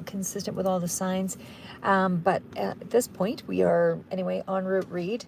consistent with all the signs. But at this point, we are, anyway, en route read.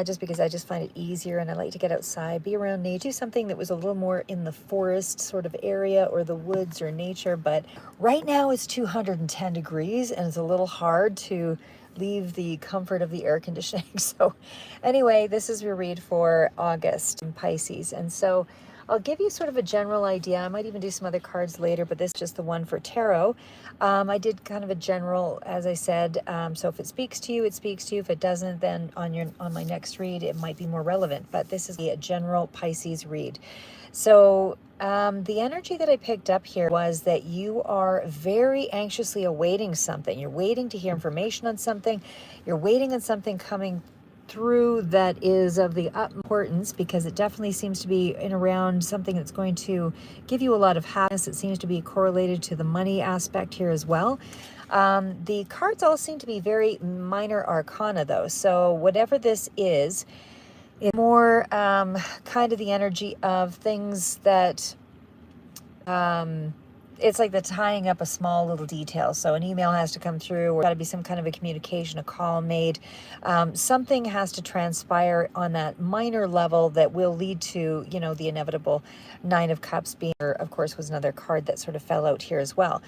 Just because I just find it easier and I like to get outside, be around nature, do something that was a little more in the forest sort of area or the woods or nature. But right now it's 210 degrees and it's a little hard to leave the comfort of the air conditioning. So anyway, this is your read for August in Pisces. And so I'll give you sort of a general idea. I might even do some other cards later, but this is just the one for tarot. I did kind of a general, as I said. So if it speaks to you, it speaks to you. If it doesn't, then on my next read, it might be more relevant. But this is a general Pisces read. So the energy that I picked up here was that you are very anxiously awaiting something. You're waiting to hear information on something. You're waiting on something coming through that is of the utmost importance, because it definitely seems to be in around something that's going to give you a lot of happiness. It seems to be correlated to the money aspect here as well. The cards all seem to be very minor arcana though, so whatever this is, it's more kind of the energy of things that it's like the tying up a small little detail. So an email has to come through, or got to be some kind of a communication, a call made. Something has to transpire on that minor level that will lead to, you know, the inevitable Nine of Cups being, of course, was another card that sort of fell out here as well.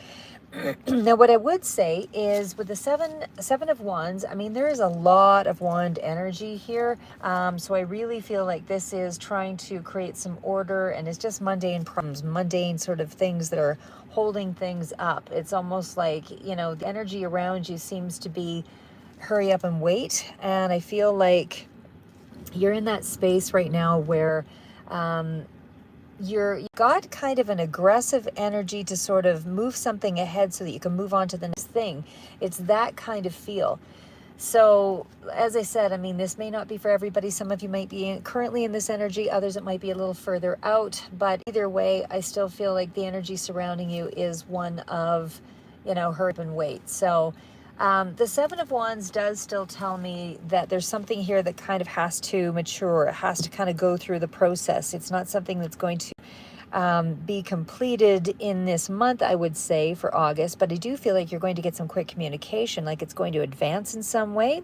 Now, what I would say is with the seven of Wands, I mean, there is a lot of wand energy here. So I really feel like this is trying to create some order, and it's just mundane problems, mundane sort of things that are holding things up. It's almost like, you know, the energy around you seems to be hurry up and wait. And I feel like you're in that space right now where, you've got kind of an aggressive energy to sort of move something ahead so that you can move on to the next thing. It's that kind of feel. So as I said, I mean, this may not be for everybody. Some of you might be currently in this energy, others it might be a little further out, but either way, I still feel like the energy surrounding you is one of, you know, hurry up and wait. So the Seven of Wands does still tell me that there's something here that kind of has to mature. It has to kind of go through the process. It's not something that's going to be completed in this month, I would say, for August. But I do feel like you're going to get some quick communication, like it's going to advance in some way.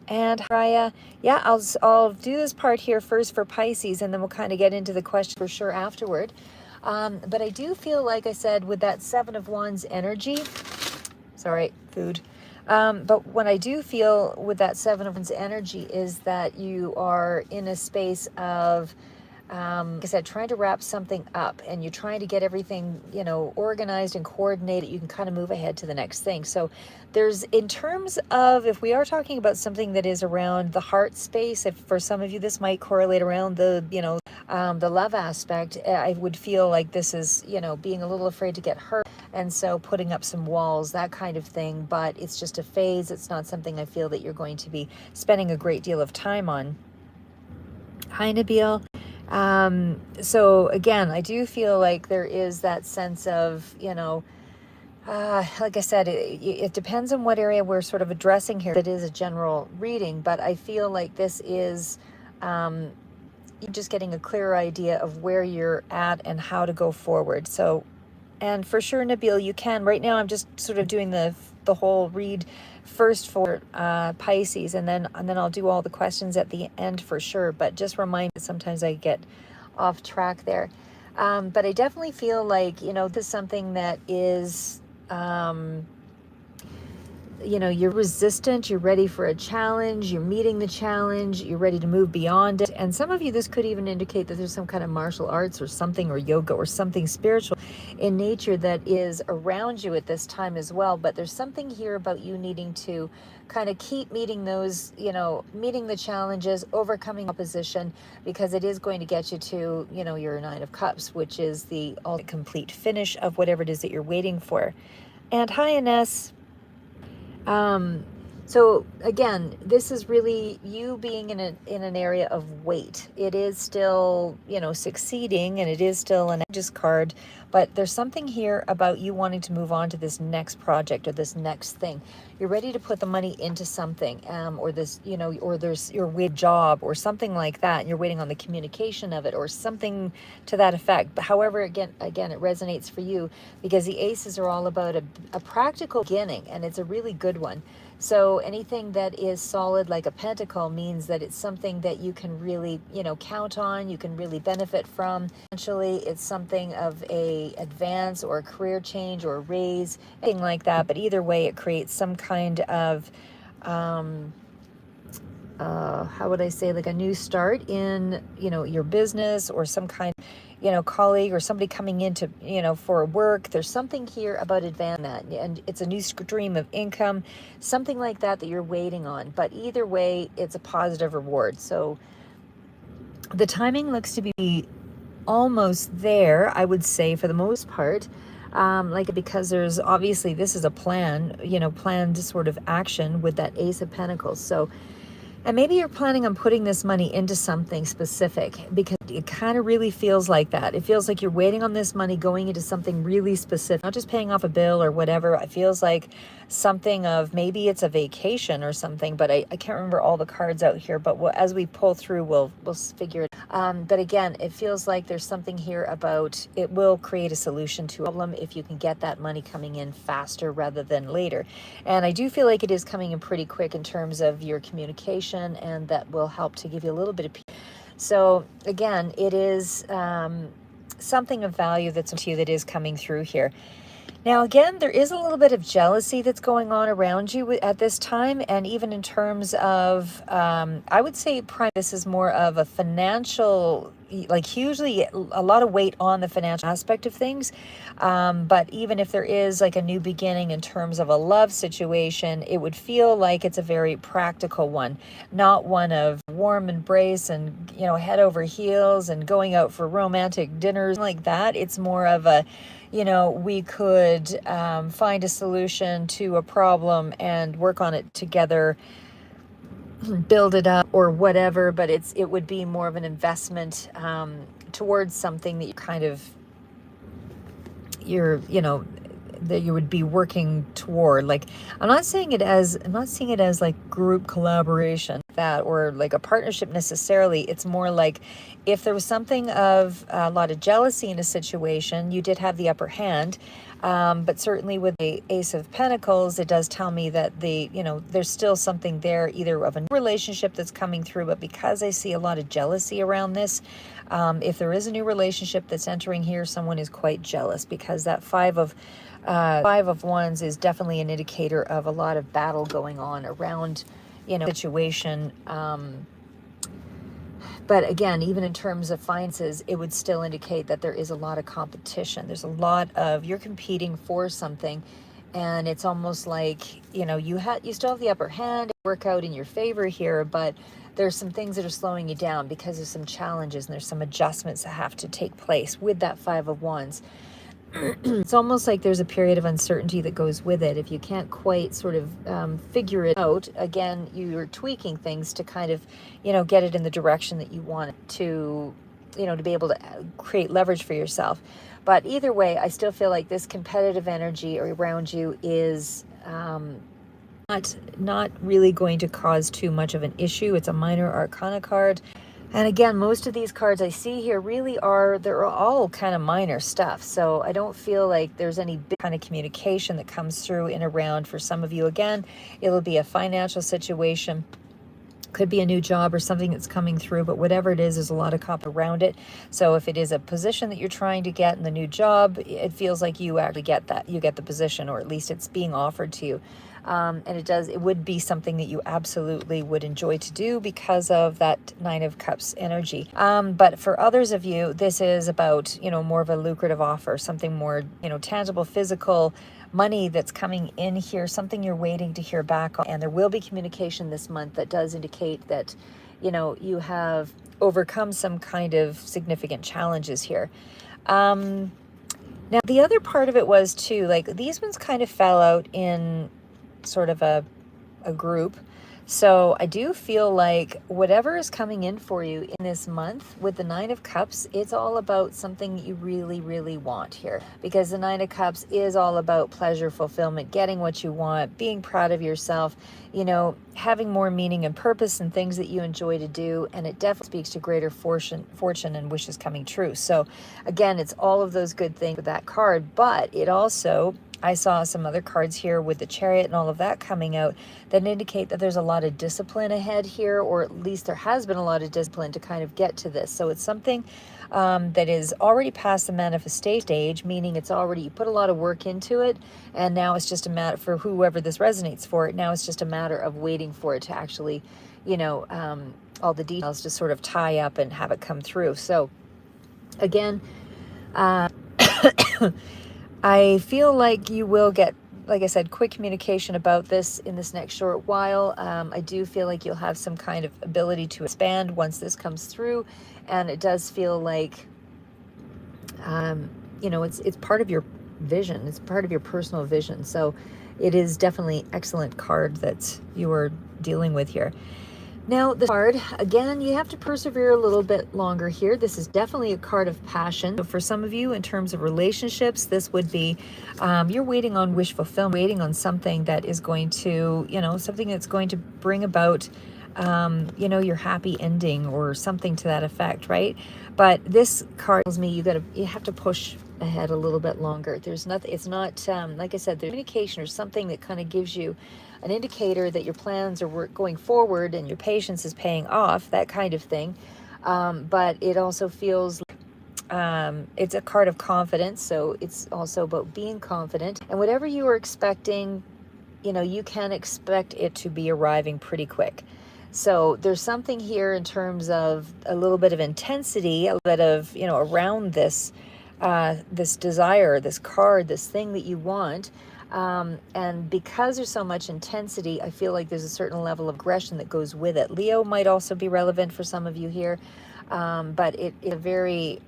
And Raya, yeah, I'll do this part here first for Pisces, and then we'll kind of get into the question for sure afterward. But I do feel, like I said, with that Seven of Wands energy, sorry, food. But what I do feel with that Seven of Wands energy is that you are in a space of, like I said, trying to wrap something up, and you're trying to get everything, you know, organized and coordinated. You can kind of move ahead to the next thing. So there's, in terms of, if we are talking about something that is around the heart space, if for some of you this might correlate around the, you know, the love aspect, I would feel like this is, you know, being a little afraid to get hurt. And so putting up some walls, that kind of thing. But it's just a phase. It's not something I feel that you're going to be spending a great deal of time on. Hi, Nabil. So again, I do feel like there is that sense of, you know, like I said, it depends on what area we're sort of addressing here. It is a general reading, but I feel like this is you're just getting a clearer idea of where you're at and how to go forward. So, and for sure, Nabil, you can. Right now, I'm just sort of doing the whole read first for Pisces, and then I'll do all the questions at the end for sure. But just remind me, sometimes I get off track there. But I definitely feel like, you know, this is something that is, you know, you're resistant, you're ready for a challenge, you're meeting the challenge, you're ready to move beyond it. And some of you, this could even indicate that there's some kind of martial arts or something, or yoga or something spiritual in nature that is around you at this time as well. But there's something here about you needing to kind of keep meeting those, you know, meeting the challenges, overcoming opposition, because it is going to get you to, you know, your Nine of Cups, which is the ultimate complete finish of whatever it is that you're waiting for. And hi, Ines. So again, this is really you being in an area of wait. It is still, you know, succeeding, and it is still an edges card, but there's something here about you wanting to move on to this next project or this next thing. You're ready to put the money into something, or this, or there's your with job or something like that, and you're waiting on the communication of it or something to that effect. But however, again, it resonates for you because the aces are all about a practical beginning, and it's a really good one. So anything that is solid like a pentacle means that it's something that you can really, count on, you can really benefit from. Essentially, it's something of a advance or a career change or a raise, anything like that. But either way, it creates some kind of, how would I say, like a new start in, your business or some kind of, colleague or somebody coming into, for work. There's something here about advancing that, and it's a new stream of income, something like that you're waiting on. But either way, it's a positive reward. So the timing looks to be almost there, I would say, for the most part. Because there's obviously, this is a plan, planned sort of action with that Ace of Pentacles. So, and maybe you're planning on putting this money into something specific because it kind of really feels like that. It feels like you're waiting on this money going into something really specific, not just paying off a bill or whatever. It feels like something of, maybe it's a vacation or something, but I can't remember all the cards out here. But as we pull through, we'll figure it. But again, it feels like there's something here about it will create a solution to a problem if you can get that money coming in faster rather than later. And I do feel like it is coming in pretty quick in terms of your communication, and that will help to give you a little bit of peace. So again, it is something of value that's to you that is coming through here. Now, again, there is a little bit of jealousy that's going on around you at this time. And even in terms of, I would say this is more of a financial, like hugely a lot of weight on the financial aspect of things. But even if there is like a new beginning in terms of a love situation, it would feel like it's a very practical one, not one of warm embrace and, head over heels and going out for romantic dinners like that. It's more of a, we could find a solution to a problem and work on it together, build it up or whatever, but it would be more of an investment towards something that that you would be working toward. Like, I'm not seeing it as like group collaboration that, or like a partnership necessarily. It's more like if there was something of a lot of jealousy in a situation, you did have the upper hand. But certainly with the Ace of Pentacles, it does tell me that there's still something there, either of a relationship that's coming through, but because I see a lot of jealousy around this, if there is a new relationship that's entering here, someone is quite jealous, because that Five of Wands is definitely an indicator of a lot of battle going on around, situation. But again, even in terms of finances, it would still indicate that there is a lot of competition. There's a lot of, you're competing for something, and it's almost like, you still have the upper hand, work out in your favor here, but there's some things that are slowing you down because of some challenges, and there's some adjustments that have to take place with that Five of Wands. It's almost like there's a period of uncertainty that goes with it. If you can't quite sort of figure it out, again, you're tweaking things to kind of, get it in the direction that you want it to, to be able to create leverage for yourself. But either way, I still feel like this competitive energy around you is not really going to cause too much of an issue. It's a minor arcana card. And again, most of these cards I see here really they're all kind of minor stuff. So I don't feel like there's any big kind of communication that comes through and around. For some of you, again, it'll be a financial situation. Could be a new job or something that's coming through, but whatever it is, there's a lot of comp around it. So if it is a position that you're trying to get in the new job, it feels like you actually get that. You get the position, or at least it's being offered to you. And it would be something that you absolutely would enjoy to do because of that Nine of Cups energy. But for others of you, this is about, more of a lucrative offer, something more, tangible, physical, money that's coming in here, something you're waiting to hear back on. And there will be communication this month that does indicate that, you have overcome some kind of significant challenges here. Now, the other part of it was too, like, these ones kind of fell out in sort of a group. So I do feel like whatever is coming in for you in this month with the Nine of Cups, it's all about something you really, really want here. Because the Nine of Cups is all about pleasure, fulfillment, getting what you want, being proud of yourself, you know, having more meaning and purpose and things that you enjoy to do. And it definitely speaks to greater fortune and wishes coming true. So again, it's all of those good things with that card, but it also, I saw some other cards here with the Chariot and all of that coming out that indicate that there's a lot of discipline ahead here, or at least there has been a lot of discipline to kind of get to this. So it's something that is already past the manifestation stage, meaning it's already, you put a lot of work into it, and now it's just a matter, for whoever this resonates for, now it's just a matter of waiting for it to actually, you know, all the details to sort of tie up and have it come through. So again, I feel like you will get, like I said, quick communication about this in this next short while. I do feel like you'll have some kind of ability to expand once this comes through. And it does feel like, you know, it's part of your vision. It's part of your personal vision. So it is definitely excellent card that you are dealing with here. Now, the card, again, you have to persevere a little bit longer here. This is definitely a card of passion. So for some of you, in terms of relationships, this would be, you're waiting on wish fulfillment, waiting on something that is going to, you know, something that's going to bring about, you know, your happy ending or something to that effect, right? But this card tells me you have to push ahead a little bit longer. There's nothing, it's not, like I said, there's communication or something that kind of gives you an indicator that your plans are going forward and your patience is paying off, that kind of thing. But it also feels like it's a card of confidence. So it's also about being confident, and whatever you are expecting, you know, you can expect it to be arriving pretty quick. So there's something here in terms of a little bit of intensity, a little bit of, you know, around this, this desire, this card, this thing that you want. And because there's so much intensity, I feel like there's a certain level of aggression that goes with it. Leo might also be relevant for some of you here, but it's a very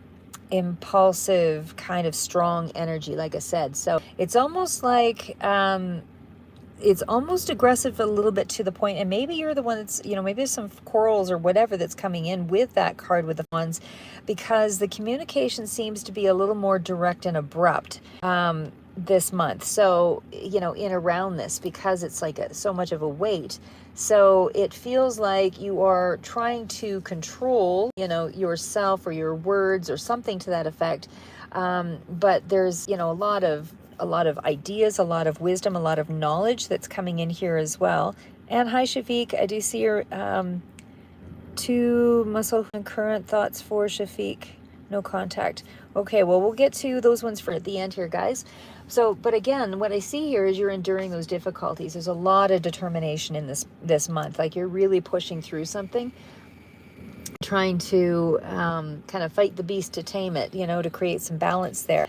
impulsive kind of strong energy, like I said. So it's almost like, it's almost aggressive a little bit to the point, and maybe you're the one that's, you know, maybe there's some quarrels or whatever that's coming in with that card with the ones, because the communication seems to be a little more direct and abrupt this month. So, you know, in around this, because it's like so much of a weight. So it feels like you are trying to control, you know, yourself or your words or something to that effect. But there's, you know, a lot of ideas, a lot of wisdom, a lot of knowledge that's coming in here as well. And hi, Shafiq. I do see your two muscle and current thoughts for Shafiq. No contact. Okay, well, we'll get to those ones for at the end here, guys. So, but again, what I see here is you're enduring those difficulties. There's a lot of determination in this month. Like you're really pushing through something, trying to kind of fight the beast to tame it, you know, to create some balance there.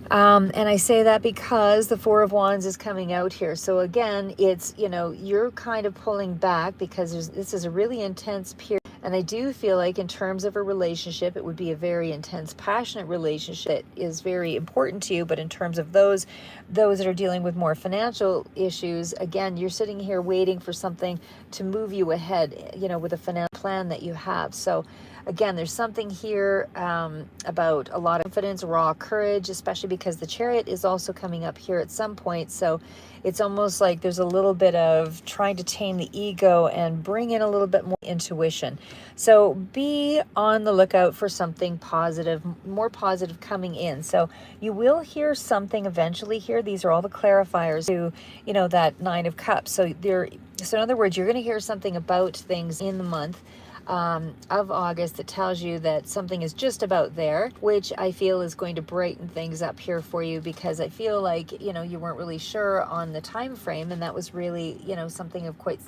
And I say that because the Four of Wands is coming out here. So again, it's, you know, you're kind of pulling back because this is a really intense period. And I do feel like in terms of a relationship, it would be a very intense, passionate relationship that is very important to you. But in terms of those that are dealing with more financial issues, again, you're sitting here waiting for something to move you ahead, you know, with a financial plan that you have. So again, there's something here about a lot of confidence, raw courage, especially because the Chariot is also coming up here at some point. So it's almost like there's a little bit of trying to tame the ego and bring in a little bit more intuition. So be on the lookout for something positive, more positive coming in. So you will hear something eventually here. These are all the clarifiers to, you know, that Nine of Cups. So in other words, you're going to hear something about things in the month of August that tells you that something is just about there, which I feel is going to brighten things up here for you, because I feel like, you know, you weren't really sure on the time frame, and that was really, you know, something of quite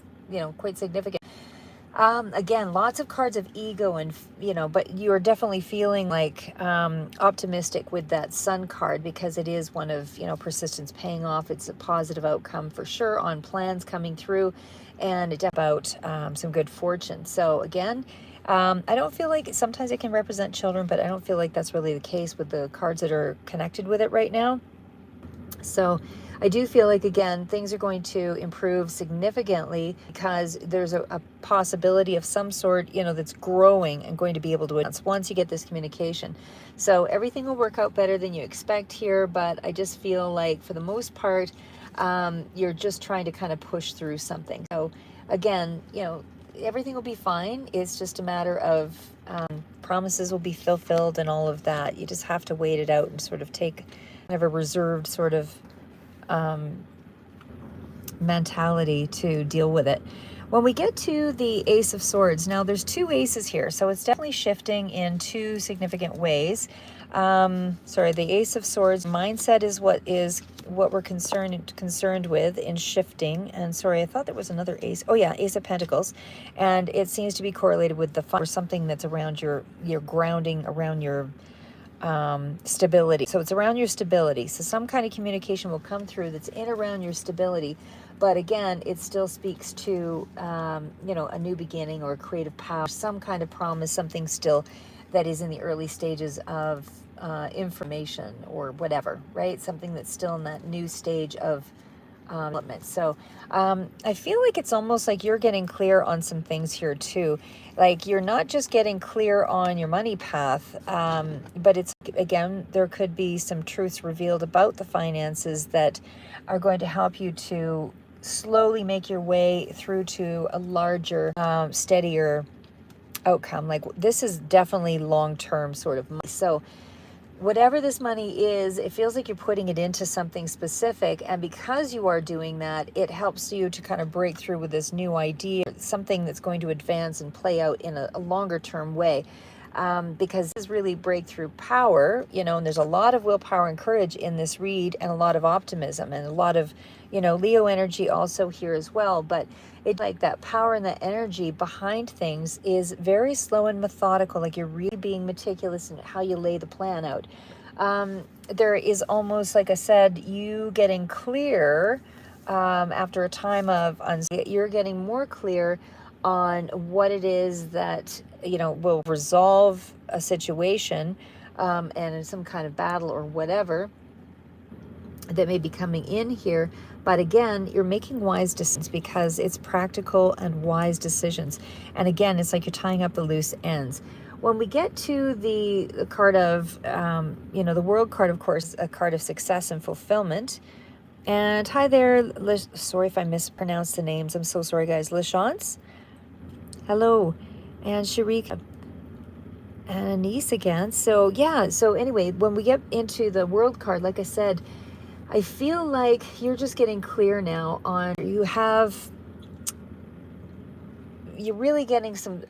significant. Again, lots of cards of ego and, you know, but you're definitely feeling like optimistic with that Sun card, because it is one of, you know, persistence paying off. It's a positive outcome for sure on plans coming through, and it's about some good fortune. So again, I don't feel like, sometimes it can represent children, but I don't feel like that's really the case with the cards that are connected with it right now. So I do feel like, again, things are going to improve significantly because there's a possibility of some sort, that's growing and going to be able to advance once you get this communication. So everything will work out better than you expect here, but I just feel like for the most part, you're just trying to kind of push through something. So again, everything will be fine. It's just a matter of promises will be fulfilled and all of that. You just have to wait it out and sort of take kind of a reserved sort of mentality to deal with it. When we get to the Ace of Swords, now there's two aces here, so it's definitely shifting in two significant ways. The Ace of Swords mindset is what we're concerned with in shifting. And sorry, I thought there was another ace. Oh yeah, Ace of Pentacles, and it seems to be correlated with the fire, or something that's around your grounding, around your stability. So it's around your stability. So some kind of communication will come through that's in around your stability. But again, it still speaks to, a new beginning or a creative power, some kind of promise, something still that is in the early stages of information or whatever, right? Something that's still in that new stage of development. So I feel like it's almost like you're getting clear on some things here too. Like you're not just getting clear on your money path, but it's, again, there could be some truths revealed about the finances that are going to help you to slowly make your way through to a larger, steadier outcome. Like this is definitely long-term sort of money. So whatever this money is, it feels like you're putting it into something specific. And because you are doing that, it helps you to kind of break through with this new idea, something that's going to advance and play out in a longer term way. Because this is really breakthrough power, and there's a lot of willpower and courage in this read, and a lot of optimism, and a lot of, Leo energy also here as well. But it's like that power and that energy behind things is very slow and methodical. Like you're really being meticulous in how you lay the plan out. There is almost, like I said, you getting clear after a time of uncertainty. You're getting more clear on what it is that will resolve a situation, and in some kind of battle or whatever that may be coming in here. But again, you're making wise decisions because it's practical and wise decisions. And again, it's like you're tying up the loose ends. When we get to the card of, the World card, of course, a card of success and fulfillment. And hi there, sorry if I mispronounced the names. I'm so sorry, guys. Lachance, hello, and Sharika, and Anise again. So yeah, so anyway, when we get into the World card, like I said, I feel like you're just getting clear now on, you're really getting some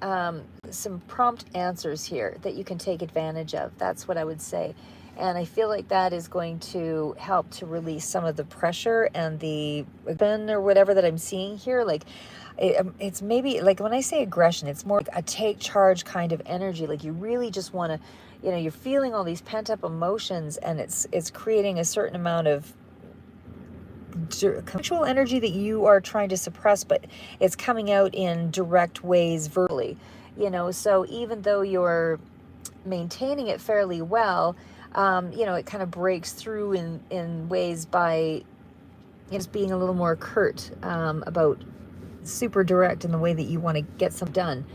prompt answers here that you can take advantage of. That's what I would say. And I feel like that is going to help to release some of the pressure and the or whatever that I'm seeing here. Like it's maybe like when I say aggression, it's more like a take charge kind of energy. Like you really just want to, you're feeling all these pent up emotions, and it's creating a certain amount of sexual energy that you are trying to suppress, but it's coming out in direct ways verbally, so even though you're maintaining it fairly well, it kind of breaks through in ways by just being a little more curt, about super direct in the way that you want to get some done.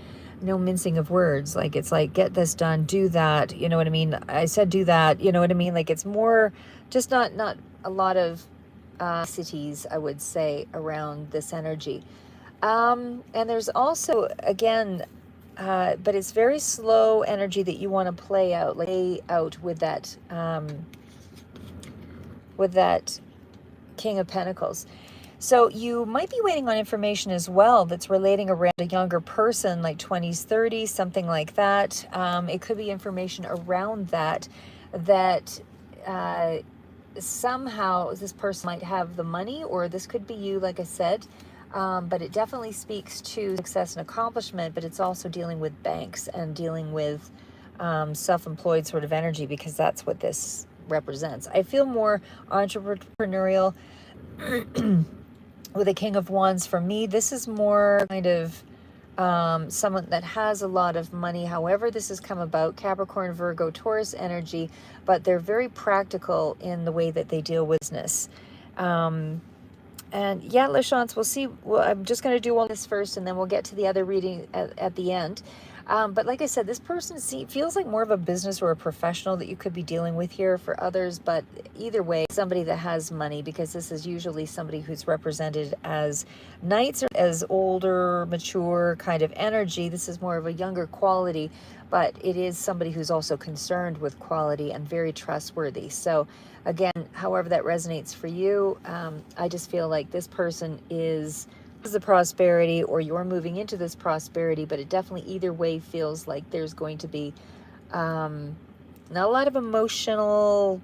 No mincing of words. Like it's like, get this done, do that, you know what I mean? I said do that, you know what I mean? Like it's more just not a lot of cities, I would say, around this energy. And there's also, again, but it's very slow energy that you want to play out with that King of Pentacles. So you might be waiting on information as well that's relating around a younger person, like 20s, 30s, something like that. It could be information around that somehow this person might have the money, or this could be you, like I said. But it definitely speaks to success and accomplishment, but it's also dealing with banks and dealing with self-employed sort of energy, because that's what this represents. I feel more entrepreneurial with a King of Wands. For me, this is more kind of someone that has a lot of money. However this has come about, Capricorn, Virgo, Taurus energy, but they're very practical in the way that they deal with business. And yeah, LaChance, we'll see. Well, I'm just going to do all this first, and then we'll get to the other reading at the end. But like I said, this person feels like more of a business or a professional that you could be dealing with here for others. But either way, somebody that has money, because this is usually somebody who's represented as knights or as older, mature kind of energy. This is more of a younger quality, but it is somebody who's also concerned with quality and very trustworthy. So again, however that resonates for you, I just feel like this person is the prosperity, or you're moving into this prosperity, but it definitely either way feels like there's going to be not a lot of emotional,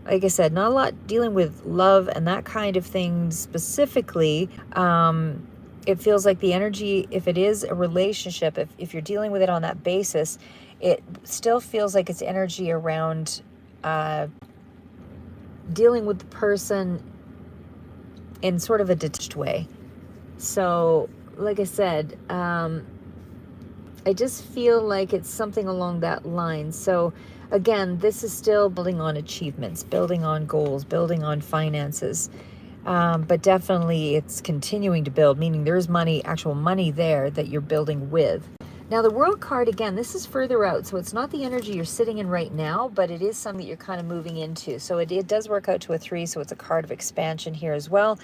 like I said, not a lot dealing with love and that kind of thing specifically. It feels like the energy, if it is a relationship, if you're dealing with it on that basis, it still feels like it's energy around dealing with the person in sort of a detached way. So, like I said, I just feel like it's something along that line. So, again, this is still building on achievements, building on goals, building on finances. But definitely it's continuing to build, meaning there's money, actual money there that you're building with. Now, the World card, again, this is further out, so it's not the energy you're sitting in right now, but it is something that you're kind of moving into. So it does work out to a 3, so it's a card of expansion here as well.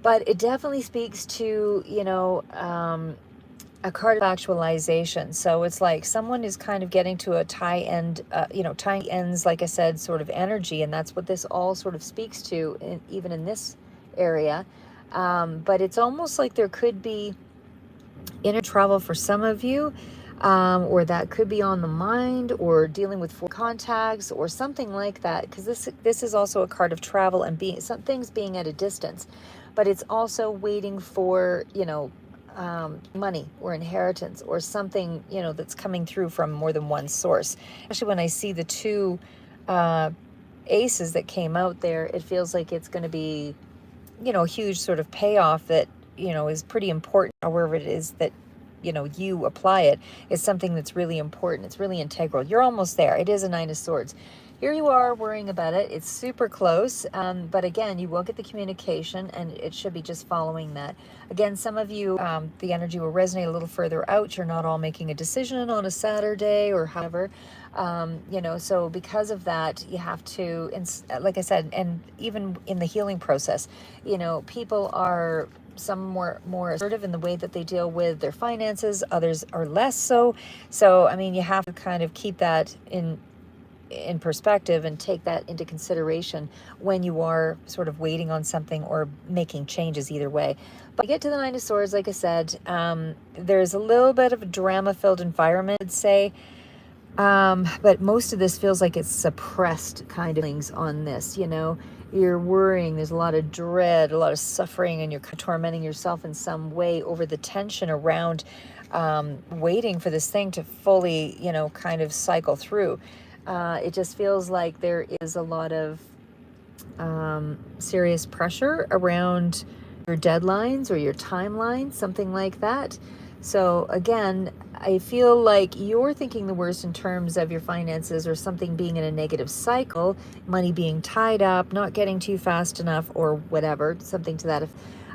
But it definitely speaks to, a card of actualization. So it's like someone is kind of getting to a tie-end, tying ends, like I said, sort of energy, and that's what this all sort of speaks to, even in this area. But it's almost like there could be inner travel for some of you, or that could be on the mind, or dealing with foreign contacts or something like that, because this is also a card of travel and some things being at a distance, but it's also waiting for money or inheritance or something that's coming through from more than one source. Especially when I see the two aces that came out there, it feels like it's going to be a huge sort of payoff that is pretty important. However it is that you apply it is something that's really important. It's really integral. You're almost there. It is a 9 of Swords. Here you are worrying about it. It's super close. But again, you will get the communication, and it should be just following that. Again, some of you, the energy will resonate a little further out. You're not all making a decision on a Saturday or however. So because of that, you have to, like I said, and even in the healing process, people are some more assertive in the way that they deal with their finances. Others are less so. So, I mean, you have to kind of keep that in perspective and take that into consideration when you are sort of waiting on something or making changes either way. But get to the 9 of Swords, like I said, there's a little bit of a drama-filled environment, I'd say. But most of this feels like it's suppressed kind of things on this, You're worrying, there's a lot of dread, a lot of suffering, and you're tormenting yourself in some way over the tension around waiting for this thing to fully, kind of cycle through. It just feels like there is a lot of serious pressure around your deadlines or your timeline, something like that. So again, I feel like you're thinking the worst in terms of your finances or something being in a negative cycle, money being tied up, not getting to you fast enough or whatever, something to that,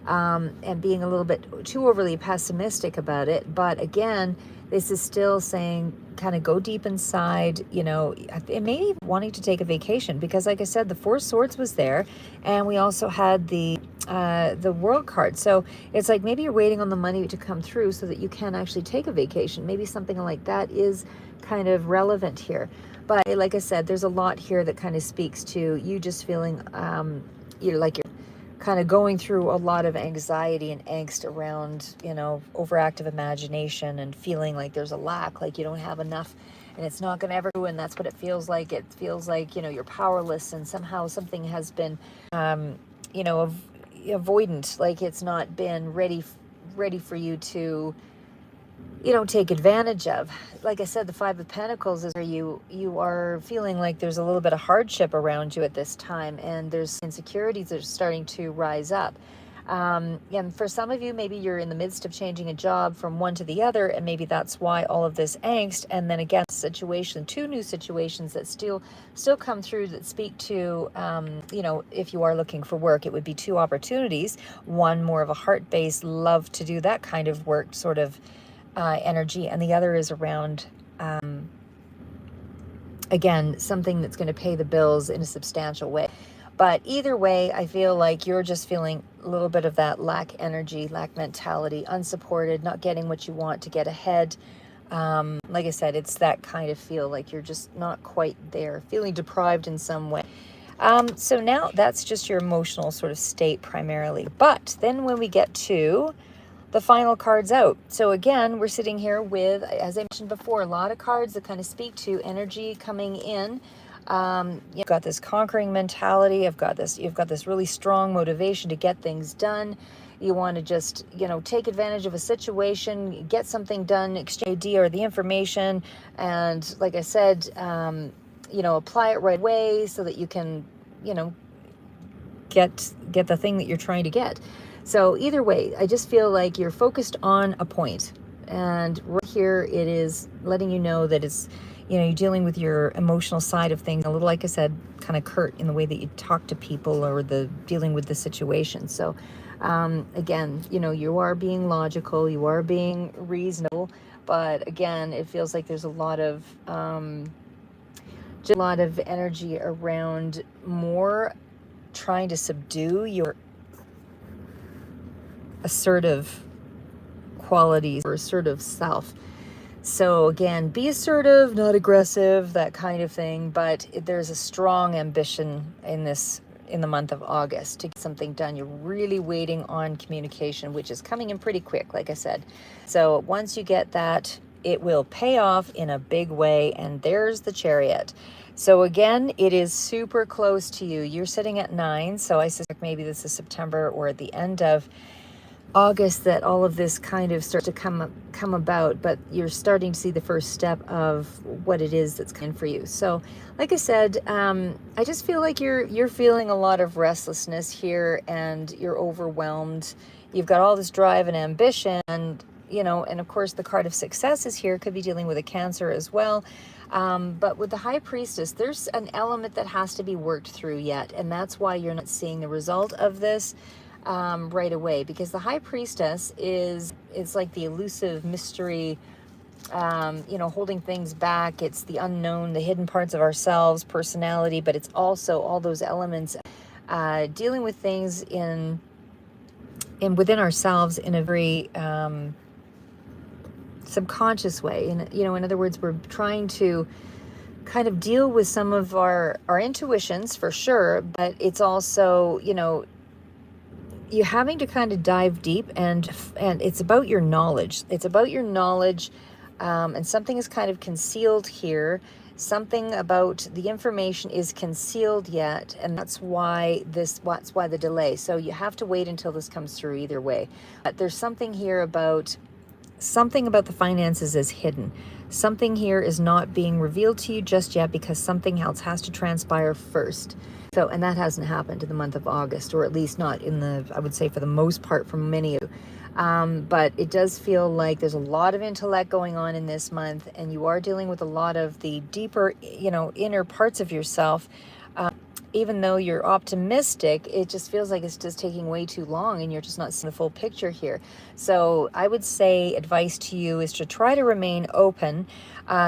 and being a little bit too overly pessimistic about it. But again, this is still saying kind of go deep inside, it may be wanting to take a vacation, because like I said, the 4 of Swords was there, and we also had the World card. So it's like maybe you're waiting on the money to come through so that you can actually take a vacation. Maybe something like that is kind of relevant here. But like I said, there's a lot here that kind of speaks to you just feeling you're kind of going through a lot of anxiety and angst around, overactive imagination and feeling like there's a lack, like you don't have enough and it's not going to ever do. And that's what it feels like. It feels like, you're powerless, and somehow something has been, avoidant, like it's not been ready for you to, take advantage of. Like I said, the 5 of Pentacles is where you are feeling like there's a little bit of hardship around you at this time, and there's insecurities that are starting to rise up. And for some of you, maybe you're in the midst of changing a job from one to the other, and maybe that's why all of this angst. And then again, two new situations that still come through that speak to, if you are looking for work, it would be two opportunities. One more of a heart-based, love to do that kind of work sort of energy, and the other is around, again, something that's going to pay the bills in a substantial way. But either way, I feel like you're just feeling a little bit of that lack energy, lack mentality, unsupported, not getting what you want to get ahead. Like I said, it's that kind of feel like you're just not quite there, feeling deprived in some way. So now that's just your emotional sort of state primarily. But then when we get to the final cards out. So again, we're sitting here with, as I mentioned before, a lot of cards that kind of speak to energy coming in. You've got this conquering mentality. You've got this really strong motivation to get things done. You want to just, take advantage of a situation, get something done, exchange the idea or the information, and like I said, apply it right away so that you can, get the thing that you're trying to get. So either way, I just feel like you're focused on a point, and right here it is letting you know that it's, you're dealing with your emotional side of things a little, like I said, kind of curt in the way that you talk to people or the dealing with the situation. So again, you are being logical, you are being reasonable, but again, it feels like there's a lot of energy around more trying to subdue your assertive qualities or assertive self. So again, be assertive, not aggressive, that kind of thing. But there's a strong ambition in the month of August to get something done. You're really waiting on communication, which is coming in pretty quick, like I said. So once you get that, it will pay off in a big way. And there's the Chariot. So again, it is super close to you. You're sitting at 9. So I suspect maybe this is September or at the end of August that all of this kind of starts to come about, but you're starting to see the first step of what it is that's coming for you. So like I said, I just feel like you're feeling a lot of restlessness here, and you're overwhelmed. You've got all this drive and ambition, and and of course the card of success is here. Could be dealing with a Cancer as well. But with the High Priestess, there's an element that has to be worked through yet, and that's why you're not seeing the result of this right away, because the High Priestess is like the elusive mystery, holding things back. It's the unknown, the hidden parts of ourselves, personality, but it's also all those elements dealing with things in within ourselves in a very subconscious way. And in other words, we're trying to kind of deal with some of our intuitions for sure, but it's also you having to kind of dive deep, and it's about your knowledge. It's about your knowledge, and something is kind of concealed here. Something about the information is concealed yet, and that's why the delay. So you have to wait until this comes through either way. But there's something here about the finances is hidden. Something here is not being revealed to you just yet because something else has to transpire first. So, and that hasn't happened in the month of August, or at least not I would say for the most part for many of you. But it does feel like there's a lot of intellect going on in this month, and you are dealing with a lot of the deeper, inner parts of yourself. Even though you're optimistic, it just feels like it's just taking way too long, and you're just not seeing the full picture here. So I would say advice to you is to try to remain open.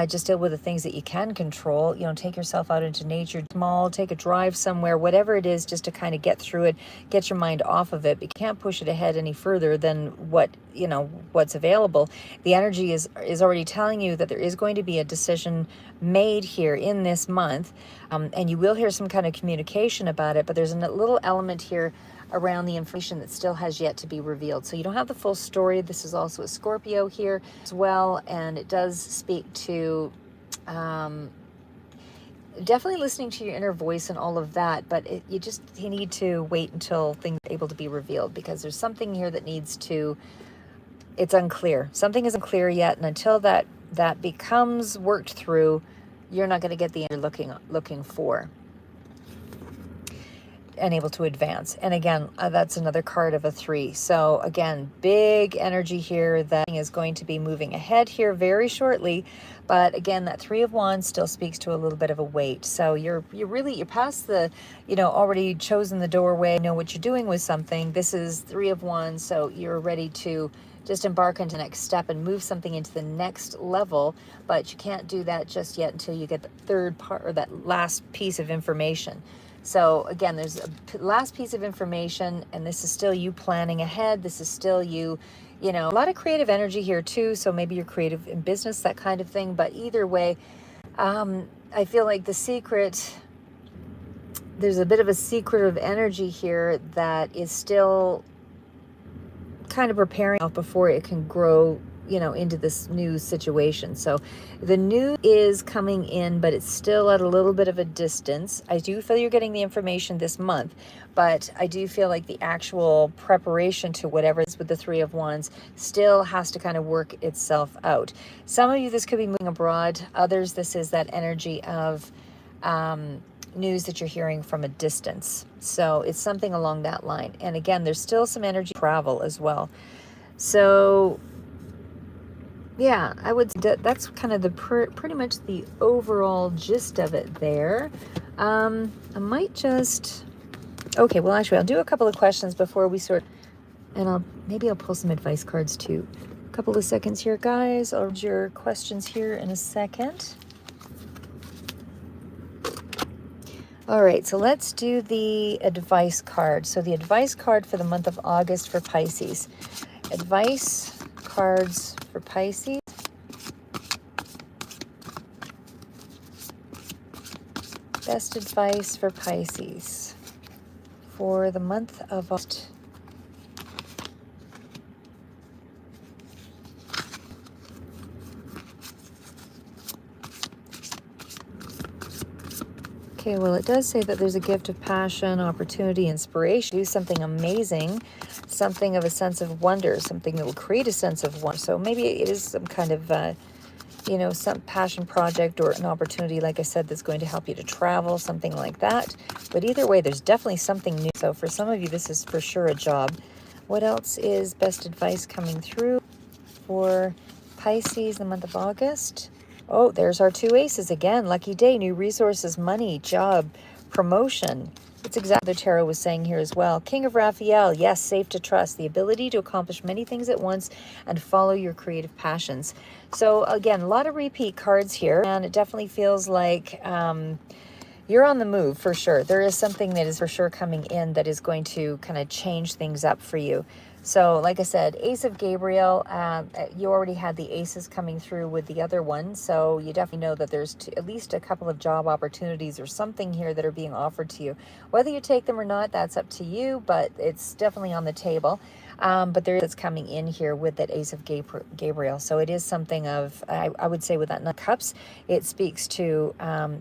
Just deal with the things that you can control. Take yourself out into nature, take a drive somewhere, whatever it is, just to kind of get through it, get your mind off of it. But you can't push it ahead any further than what's available. The energy is already telling you that there is going to be a decision made here in this month, and you will hear some kind of communication about it. But there's a little element here around the information that still has yet to be revealed. So you don't have the full story. This is also a Scorpio here as well, and it does speak to definitely listening to your inner voice and all of that, but you need to wait until things are able to be revealed, because there's something here that it's unclear. Something isn't clear yet, and until that becomes worked through, you're not going to get the end you're looking for. and able to advance. And again, that's another card of a 3. So again, big energy here that is going to be moving ahead here very shortly. But again, that 3 of Wands still speaks to a little bit of a wait. So you're past the, already chosen the doorway, know what you're doing with something. This is 3 of Wands, so you're ready to just embark into the next step and move something into the next level, but you can't do that just yet until you get the third part, or that last piece of information. So again, there's a last piece of information, and this is still you planning ahead. This is still you, a lot of creative energy here too. So maybe you're creative in business, that kind of thing. But either way, I feel like there's a bit of a secretive energy here that is still kind of preparing before it can grow, into this new situation. So the new is coming in, but it's still at a little bit of a distance. I do feel you're getting the information this month, but I do feel like the actual preparation to whatever is with the 3 of Wands still has to kind of work itself out. Some of you, this could be moving abroad. Others, this is that energy of news that you're hearing from a distance. So it's something along that line. And again, there's still some energy travel as well. So yeah, I would say that's kind of the pretty much the overall gist of it there. I might just, okay, well actually I'll do a couple of questions before we and maybe I'll pull some advice cards too. A couple of seconds here, guys. I'll read your questions here in a second. All right, so let's do the advice card. So the advice card for the month of August for Pisces. Advice cards for Pisces. Best advice for Pisces for the month of August. Okay, well, it does say that there's a gift of passion, opportunity, inspiration. Do something amazing, something of a sense of wonder, something that will create a sense of wonder. So maybe it is some kind of, some passion project or an opportunity, like I said, that's going to help you to travel, something like that. But either way, there's definitely something new. So for some of you, this is for sure a job. What else is best advice coming through for Pisces in the month of August? Oh, there's our 2 aces again. Lucky day, new resources, money, job, promotion. It's exactly what the tarot was saying here as well. King of Raphael, yes, safe to trust. The ability to accomplish many things at once and follow your creative passions. So again, a lot of repeat cards here. And it definitely feels like you're on the move for sure. There is something that is for sure coming in that is going to kind of change things up for you. So like I said, Ace of Gabriel, you already had the aces coming through with the other one. So you definitely know that there's at least a couple of job opportunities or something here that are being offered to you. Whether you take them or not, that's up to you, but it's definitely on the table. But there is coming in here with that Ace of Gabriel. So it is something of, I would say with that Nine of Cups, it speaks to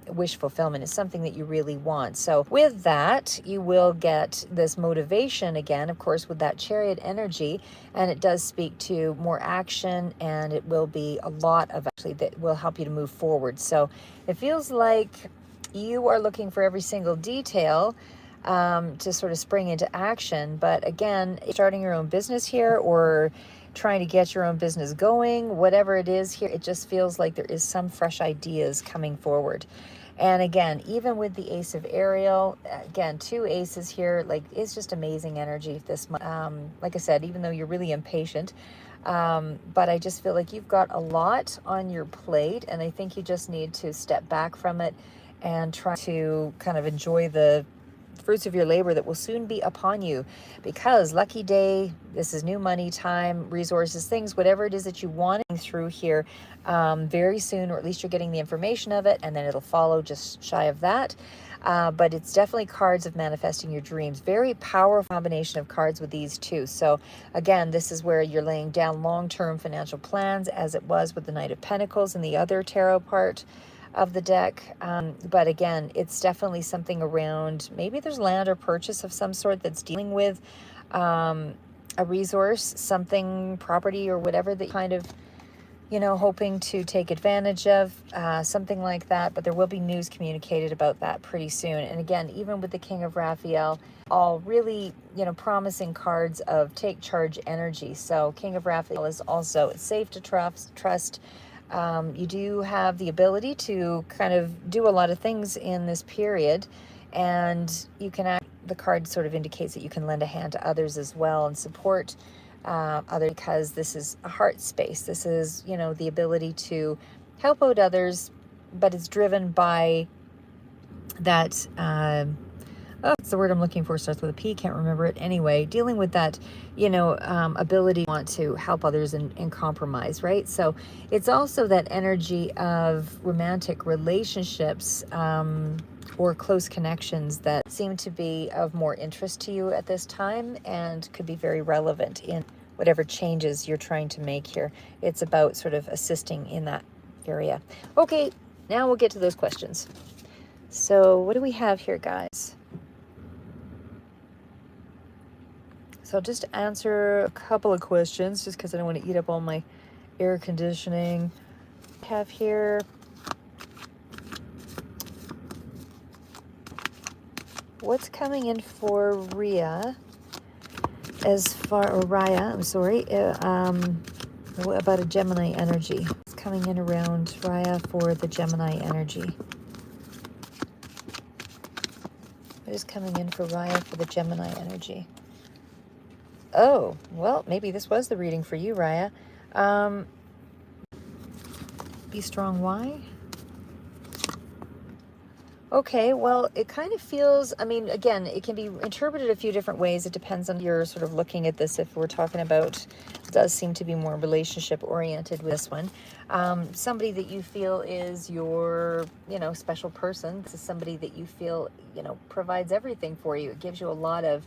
wish fulfillment. It's something that you really want. So with that, you will get this motivation again, of course, with that Chariot energy. And it does speak to more action, and it will be a lot of actually that will help you to move forward. So it feels like you are looking for every single detail to sort of spring into action. But again, starting your own business here or trying to get your own business going, whatever it is here, it just feels like there is some fresh ideas coming forward. And again, even with the Ace of Ariel, again, 2 aces here, like it's just amazing energy this month. Like I said, even though you're really impatient, but I just feel like you've got a lot on your plate, and I think you just need to step back from it and try to kind of enjoy the fruits of your labor that will soon be upon you, because lucky day, this is new money, time, resources, things, whatever it is that you want through here very soon, or at least you're getting the information of it, and then it'll follow just shy of that. But it's definitely cards of manifesting your dreams. Very powerful combination of cards with these two. So again, this is where you're laying down long-term financial plans, as it was with the Knight of Pentacles and the other tarot part of the deck. But again, it's definitely something around, maybe there's land or purchase of some sort that's dealing with a resource, something, property or whatever that kind of you know, hoping to take advantage of, something like that. But there will be news communicated about that pretty soon. And again, even with the King of Raphael, all really, you know, promising cards of take charge energy. So King of Raphael is also, it's safe to trust. You do have the ability to kind of do a lot of things in this period, and you can act, the card sort of indicates that you can lend a hand to others as well and support others, because this is a heart space. This is, you know, the ability to help out others, but it's driven by that, oh, it's the word I'm looking for, starts with a P, can't remember it. Anyway, dealing with that, you know, ability to want to help others and compromise, right? So it's also that energy of romantic relationships, or close connections that seem to be of more interest to you at this time and could be very relevant in whatever changes you're trying to make here. It's about sort of assisting in that area. Okay, now we'll get to those questions. So what do we have here, guys? So I'll just answer a couple of questions just because I don't want to eat up all my air conditioning. I have here, what's coming in for Rhea as far, or Raya, I'm sorry, about a Gemini energy. It's coming in around Raya for the Gemini energy. What is coming in for Raya for the Gemini energy? Oh, well, maybe this was the reading for you, Raya. Be strong, why? Okay, well, it kind of feels, I mean, again, it can be interpreted a few different ways. It depends on you're sort of looking at this. If we're talking about, it does seem to be more relationship oriented with this one. Somebody that you feel is your, you know, special person. This is somebody that you feel, you know, provides everything for you. It gives you a lot of,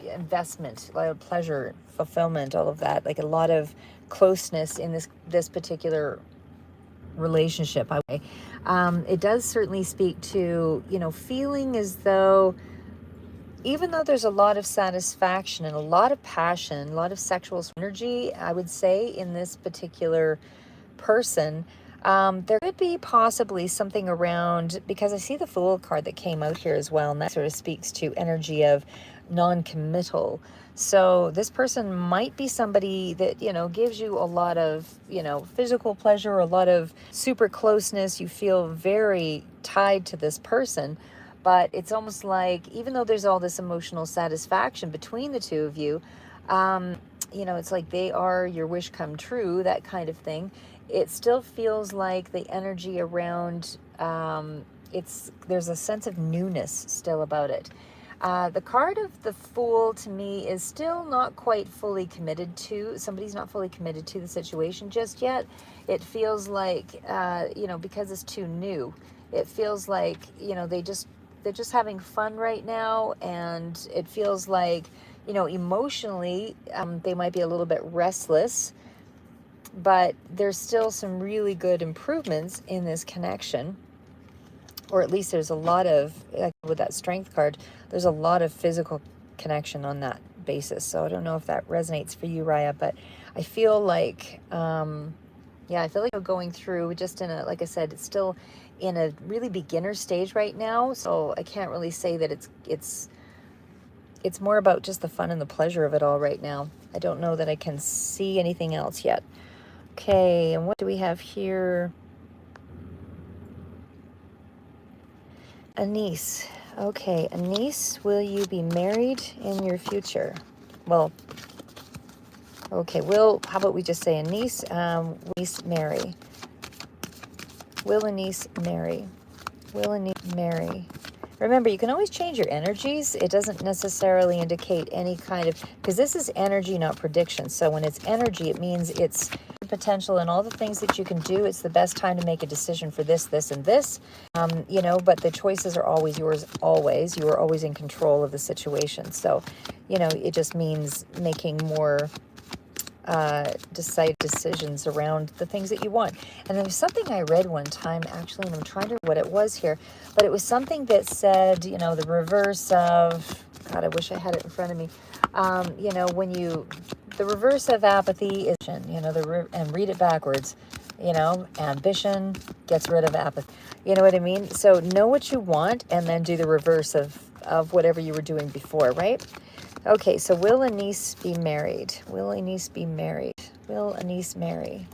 investment, a lot of pleasure, fulfillment, all of that, like a lot of closeness in this particular relationship. It does certainly speak to, you know, feeling as though, even though there's a lot of satisfaction and a lot of passion, a lot of sexual energy, I would say, in this particular person, there could be possibly something around, because I see the Fool card that came out here as well, and that sort of speaks to energy of non-committal. So this person might be somebody that, you know, gives you a lot of, you know, physical pleasure, a lot of super closeness. You feel very tied to this person, but it's almost like, even though there's all this emotional satisfaction between the two of you, you know, it's like they are your wish come true, that kind of thing. It still feels like the energy around, there's a sense of newness still about it. The card of the Fool to me is still not quite fully committed to, somebody's not fully committed to the situation just yet. It feels like, you know, because it's too new, it feels like, you know, they're just having fun right now. And it feels like, you know, emotionally, they might be a little bit restless, but there's still some really good improvements in this connection. Or at least there's a lot of, like with that Strength card, there's a lot of physical connection on that basis. So I don't know if that resonates for you, Raya, but I feel like, yeah, I feel like we're going through just in a, like I said, it's still in a really beginner stage right now. So I can't really say that it's more about just the fun and the pleasure of it all right now. I don't know that I can see anything else yet. Okay, and what do we have here? Anise. Okay, Anise, will you be married in your future? Well, okay, how about we just say Anise, Anise marry. Will Anise marry? Will Anise marry? Remember, you can always change your energies. It doesn't necessarily indicate any kind of, because this is energy, not prediction. So when it's energy, it means it's potential and all the things that you can do. It's the best time to make a decision for this, this, and this. You know, but the choices are always yours, always. You are always in control of the situation. So, you know, it just means making more decide decisions around the things that you want. And there was something I read one time, actually, and I'm trying to remember what it was here, but it was something that said, you know, the reverse of, God, I wish I had it in front of me. You know, when you The reverse of apathy is, you know, and read it backwards. You know, ambition gets rid of apathy. You know what I mean? So know what you want and then do the reverse of whatever you were doing before, right? Okay, so will a niece be married? Will a niece be married? Will a niece marry?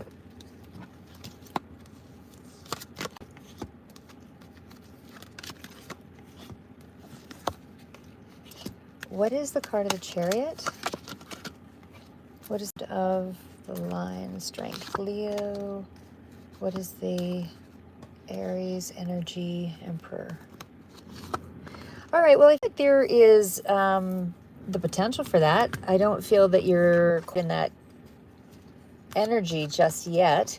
What is the card of the Chariot? What is it of the Lion? Strength. Leo. What is the Aries energy? Emperor. All right, well, I think there is the potential for that. I don't feel that you're in that energy just yet.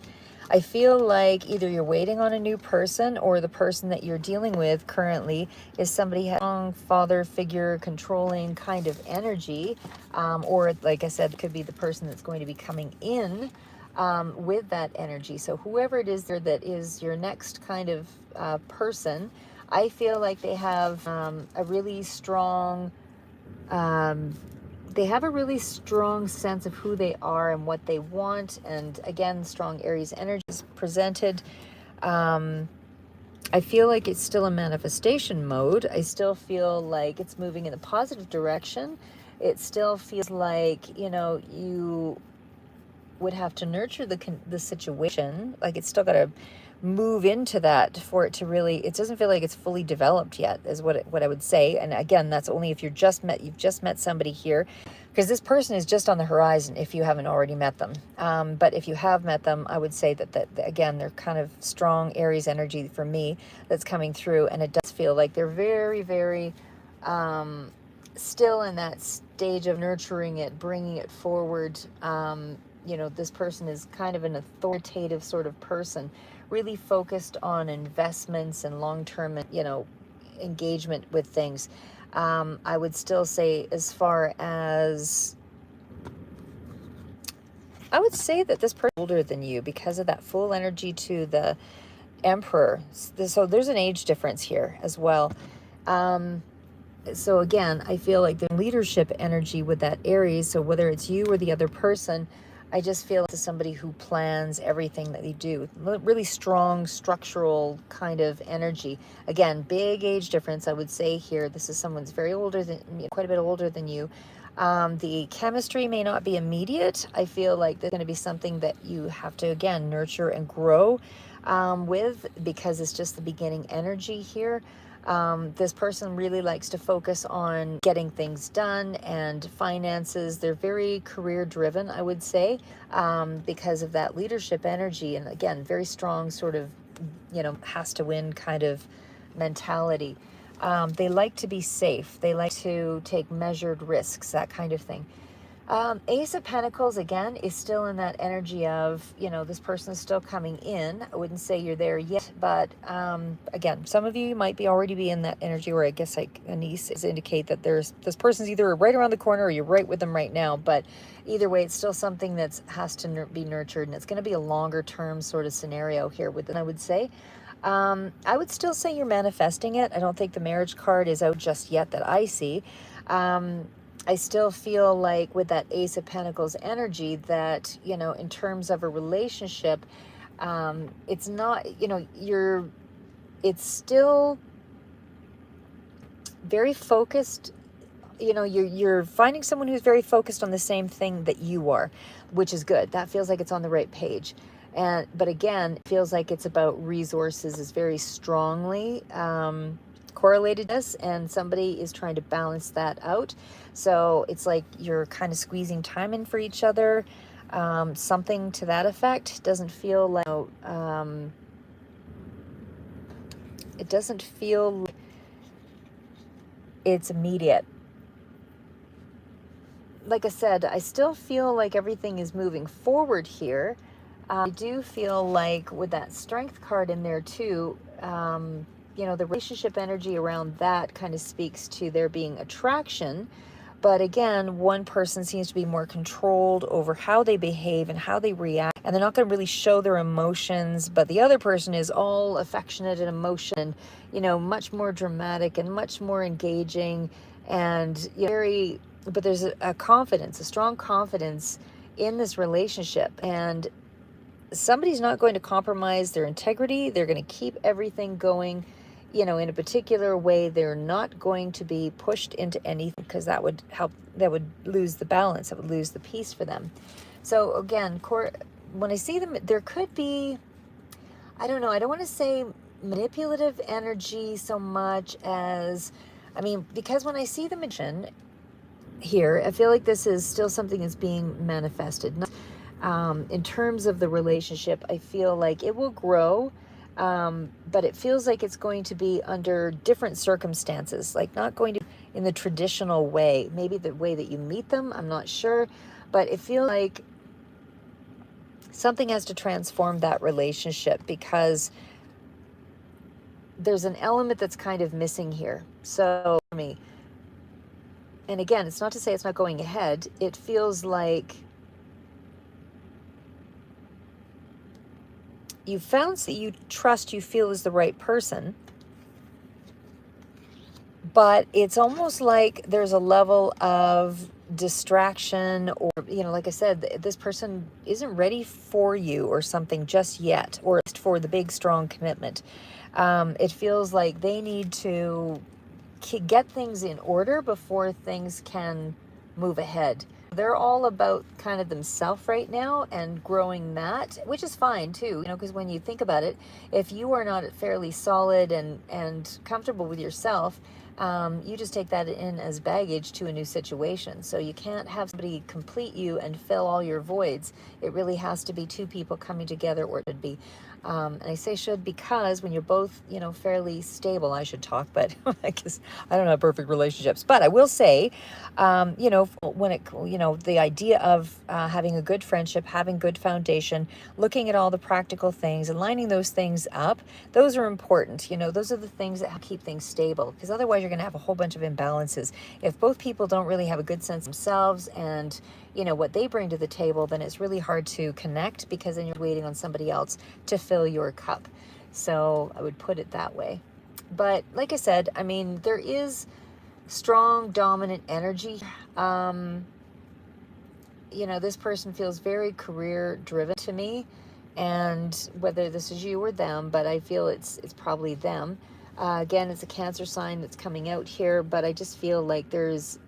I feel like either you're waiting on a new person or the person that you're dealing with currently is somebody has a strong father figure, controlling kind of energy. Or, like I said, could be the person that's going to be coming in with that energy. So whoever it is there that is your next kind of person, I feel like they have a really strong sense of who they are and what they want. And again, strong Aries energy is presented. I feel like it's still in manifestation mode. I still feel like it's moving in a positive direction. It still feels like, you know, you would have to nurture the situation. Like it's still got to move into that for it to really, it doesn't feel like it's fully developed yet, is what I would say. And again, that's only if you've just met somebody here, because this person is just on the horizon if you haven't already met them. But if you have met them, I would say that again, they're kind of strong Aries energy for me that's coming through. And it does feel like they're very, very still in that stage of nurturing it, bringing it forward. You know, this person is kind of an authoritative sort of person, really focused on investments and long-term, you know, engagement with things. I would still say, as far as, I would say that this person is older than you because of that full energy to the Emperor. So there's an age difference here as well. So again, I feel like the leadership energy with that Aries, so whether it's you or the other person, I just feel like somebody who plans everything that they do. Really strong, structural kind of energy. Again, big age difference, I would say here. This is someone's very older than, quite a bit older than you. The chemistry may not be immediate. I feel like there's going to be something that you have to, again, nurture and grow with, because it's just the beginning energy here. This person really likes to focus on getting things done and finances. They're very career driven, I would say, because of that leadership energy. And again, very strong sort of, you know, has to win kind of mentality. They like to be safe. They like to take measured risks, that kind of thing. Ace of Pentacles, again, is still in that energy of, you know, this person is still coming in. I wouldn't say you're there yet, but again, some of you might already be in that energy, or I guess like a niece is indicate that this person's either right around the corner or you're right with them right now. But either way, it's still something that has to be nurtured, and it's going to be a longer term sort of scenario here with them, I would say. I would still say you're manifesting it. I don't think the marriage card is out just yet that I see. I still feel like with that Ace of Pentacles energy that, you know, in terms of a relationship, it's not, you know, it's still very focused. You know, you're finding someone who's very focused on the same thing that you are, which is good. That feels like it's on the right page. But again, it feels like it's about resources is very strongly correlated to this, and somebody is trying to balance that out. So it's like you're kind of squeezing time in for each other, something to that effect. Doesn't feel like it doesn't feel like it's immediate. Like I said, I still feel like everything is moving forward here. I do feel like with that Strength card in there too, you know, the relationship energy around that kind of speaks to there being attraction. But again, one person seems to be more controlled over how they behave and how they react, and they're not going to really show their emotions. But the other person is all affectionate and emotion, and, you know, much more dramatic and much more engaging, and, you know, very but there's a confidence, a strong confidence in this relationship, and somebody's not going to compromise their integrity. They're going to keep everything going, you know, in a particular way. They're not going to be pushed into anything, because that would lose the balance, that would lose the peace for them. So again, when I see them, there could be, I don't know, I don't want to say manipulative energy so much as, I mean, because when I see them here, I feel like this is still something that's being manifested. In terms of the relationship, I feel like it will grow, but it feels like it's going to be under different circumstances, like not going to in the traditional way, maybe the way that you meet them, I'm not sure, but it feels like something has to transform that relationship, because there's an element that's kind of missing here. So for me, and again, it's not to say it's not going ahead, it feels like you found that you trust, you feel is the right person, but it's almost like there's a level of distraction, or, you know, like I said, this person isn't ready for you or something just yet, or for the big, strong commitment. It feels like they need to get things in order before things can move ahead. They're all about kind of themselves right now and growing that, which is fine too, you know, because when you think about it, if you are not fairly solid and comfortable with yourself, you just take that in as baggage to a new situation. So you can't have somebody complete you and fill all your voids. It really has to be two people coming together, or it would be. And I say should because when you're both, you know, fairly stable, I should talk, but I guess I don't have perfect relationships. But I will say, you know, when it, you know, the idea of having a good friendship, having good foundation, looking at all the practical things and lining those things up, those are important. You know, those are the things that keep things stable, because otherwise you're going to have a whole bunch of imbalances. If both people don't really have a good sense of themselves and, you know, what they bring to the table, then it's really hard to connect, because then you're waiting on somebody else to fill your cup. So I would put it that way. But like I said, I mean, there is strong dominant energy. You know, this person feels very career driven to me, and whether this is you or them, but I feel it's probably them. Again, it's a Cancer sign that's coming out here, but I just feel like there's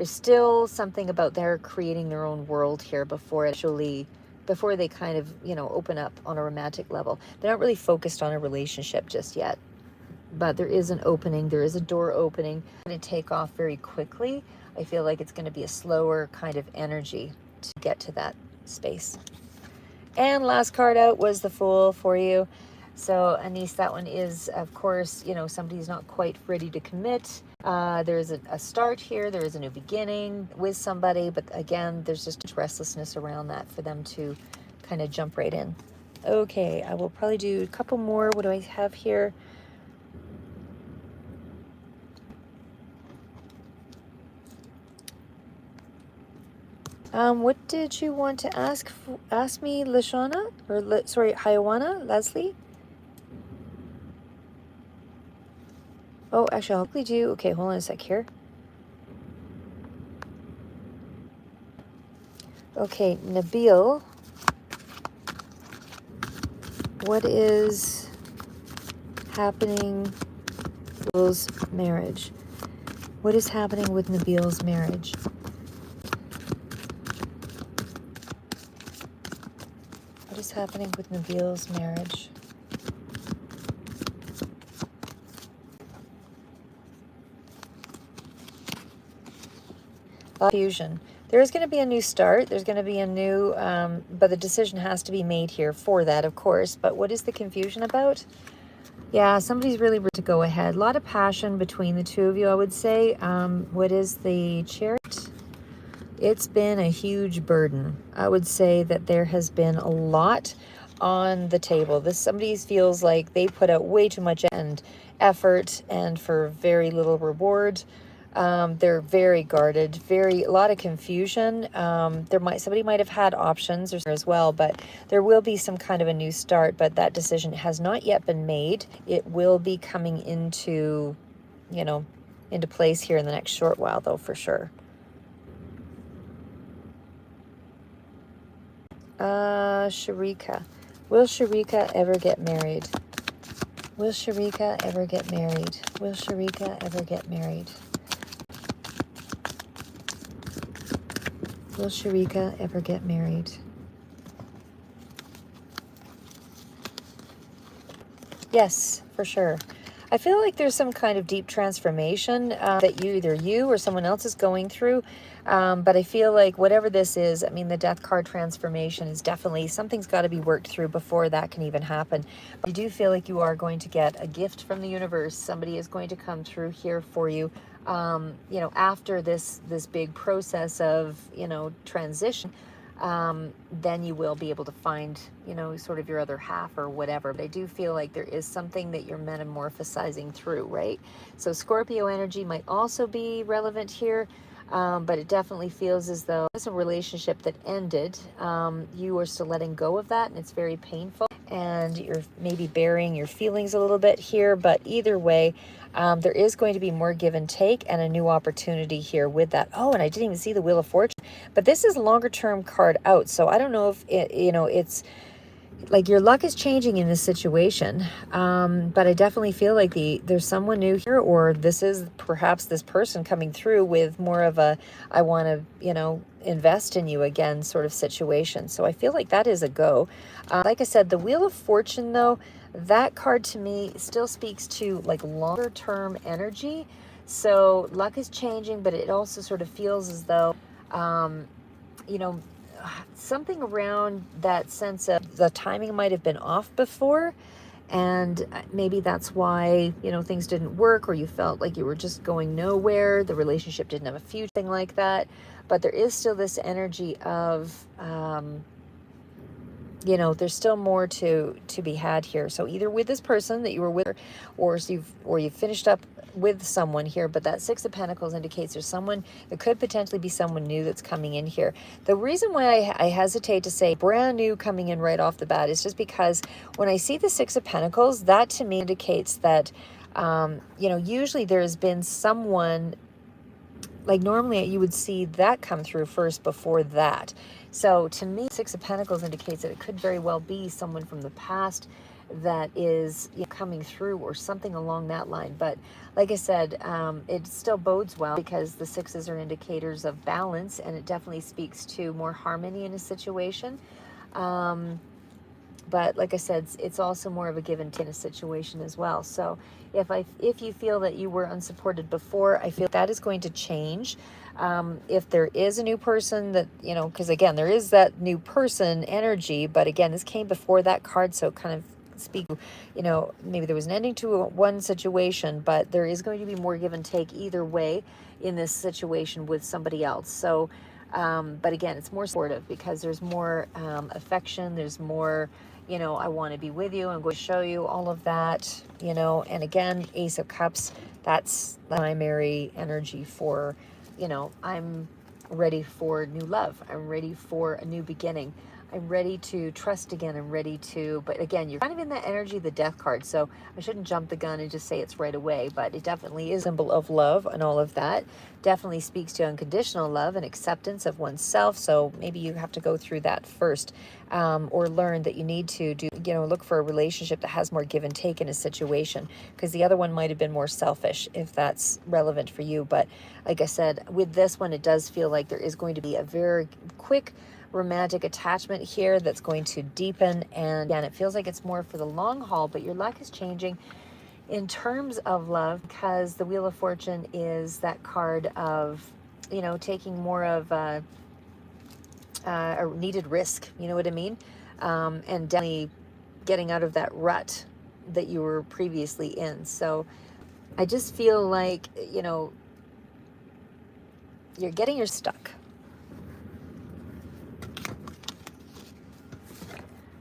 still something about their creating their own world here before they kind of, you know, open up on a romantic level. They're not really focused on a relationship just yet, but there is an opening, there is a door opening. It's going to take off very quickly. I feel like it's going to be a slower kind of energy to get to that space. And last card out was the Fool for you. So Anise, that one is, of course, you know, somebody's not quite ready to commit. There is a start here. There is a new beginning with somebody. But again, there's just restlessness around that for them to kind of jump right in. Okay, I will probably do a couple more. What do I have here? What did you want to ask me, Lashana? Or, sorry, Hayawana? Leslie? Oh, actually, I'll quickly do... Okay, hold on a sec here. Okay, Nabil. What is happening with Nabil's marriage? What is happening with Nabil's marriage? What is happening with Nabil's marriage? Fusion. There is going to be a new start. There's going to be a new, but the decision has to be made here for that, of course. But what is the confusion about? Yeah, somebody's really ready to go ahead. A lot of passion between the two of you, I would say. What is the Chariot? It's been a huge burden. I would say that there has been a lot on the table. Somebody feels like they put out way too much effort and for very little reward. They're very guarded, a lot of confusion. Somebody might have had options as well, but there will be some kind of a new start, but that decision has not yet been made. It will be coming into, you know, into place here in the next short while, though, for sure. Sharika. Will Sharika ever get married? Will Sharika ever get married? Will Sharika ever get married? Will Sharika ever get married? Yes, for sure. I feel like there's some kind of deep transformation that either you or someone else is going through. But I feel like whatever this is, I mean, the death card transformation is definitely, something's got to be worked through before that can even happen. I do feel like you are going to get a gift from the universe. Somebody is going to come through here for you, you know, after this big process of, you know, transition. Then you will be able to find, you know, sort of your other half or whatever. But I do feel like there is something that you're metamorphosizing through, right? So Scorpio energy might also be relevant here, but it definitely feels as though it's a relationship that ended. You are still letting go of that, and it's very painful. And you're maybe burying your feelings a little bit here, but either way, there is going to be more give and take and a new opportunity here with that. Oh, and I didn't even see the Wheel of Fortune, but this is a longer term card out. So I don't know if it, you know, it's like your luck is changing in this situation. But I definitely feel like there's someone new here, or this is perhaps this person coming through with more of a, I want to, you know, invest in you again sort of situation. So I feel like that is a go. Like I said, the Wheel of Fortune, though, that card to me still speaks to like longer term energy. So luck is changing, but it also sort of feels as though, you know, something around that sense of the timing might have been off before, and maybe that's why, you know, things didn't work, or you felt like you were just going nowhere, the relationship didn't have a future, thing like that. But there is still this energy of you know, there's still more to be had here. So either with this person that you were with, or you've finished up with someone here, but that Six of Pentacles indicates there's someone, it could potentially be someone new that's coming in here. The reason why I hesitate to say brand new coming in right off the bat is just because when I see the Six of Pentacles, that to me indicates that, you know, usually there's been someone, like normally you would see that come through first before that. So to me, Six of Pentacles indicates that it could very well be someone from the past that is, you know, coming through, or something along that line. But like I said, it still bodes well because the sixes are indicators of balance, and it definitely speaks to more harmony in a situation. But like I said, it's also more of a give and take in a situation as well. So if you feel that you were unsupported before, I feel that is going to change. If there is a new person that, you know, because again, there is that new person energy, but again, this came before that card, so kind of speak, you know, maybe there was an ending to one situation, but there is going to be more give and take either way in this situation with somebody else. So but again, it's more supportive because there's more affection, there's more, you know, I want to be with you, I'm going to show you all of that, you know. And again, Ace of Cups, that's the primary energy for, you know, I'm ready for new love, I'm ready for a new beginning, I'm ready to trust again, I'm ready to, but again, you're kind of in that energy of the Death card, so I shouldn't jump the gun and just say it's right away, but it definitely is a symbol of love and all of that. Definitely speaks to unconditional love and acceptance of oneself, so maybe you have to go through that first, or learn that you need to do, you know, look for a relationship that has more give and take in a situation, because the other one might have been more selfish, if that's relevant for you. But like I said, with this one, it does feel like there is going to be a very quick romantic attachment here that's going to deepen, and again, it feels like it's more for the long haul, but your luck is changing in terms of love, because the Wheel of Fortune is that card of, you know, taking more of a needed risk, you know what I mean, and definitely getting out of that rut that you were previously in. So I just feel like, you know, you're getting your stuck.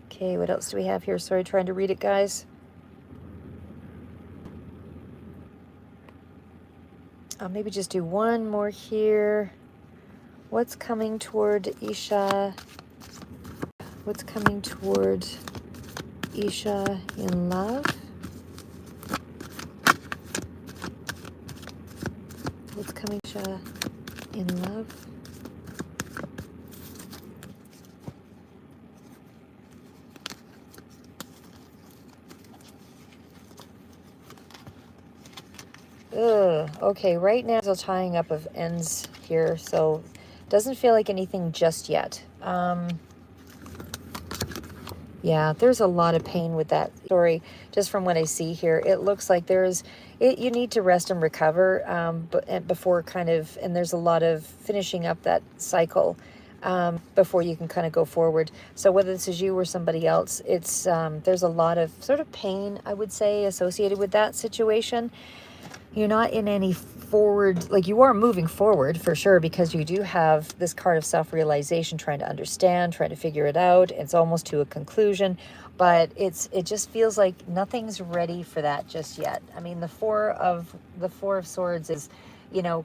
Okay, what else do we have here? Sorry, trying to read it, guys. I'll maybe just do one more here. What's coming toward Isha? What's coming toward Isha in love? what's coming in love. Okay, right now there's a tying up of ends here, so doesn't feel like anything just yet. Yeah, there's a lot of pain with that story. Just from what I see here, it looks like you need to rest and recover, before and there's a lot of finishing up that cycle before you can kind of go forward. So whether this is you or somebody else, there's a lot of sort of pain, I would say, associated with that situation. You're not in any forward, like you are moving forward for sure, because you do have this card of self-realization, trying to understand, trying to figure it out. It's almost to a conclusion, but it just feels like nothing's ready for that just yet. I mean, the four of swords is,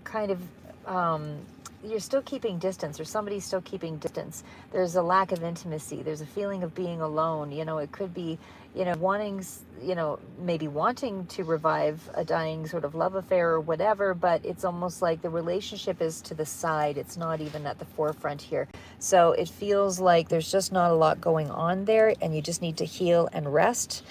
kind of, you're still keeping distance, or somebody's still keeping distance. There's a lack of intimacy. There's a feeling of being alone. It could be, maybe wanting to revive a dying sort of love affair or whatever, but it's almost like the relationship is to the side. It's not even at the forefront here. So it feels like there's just not a lot going on there, and you just need to heal and rest.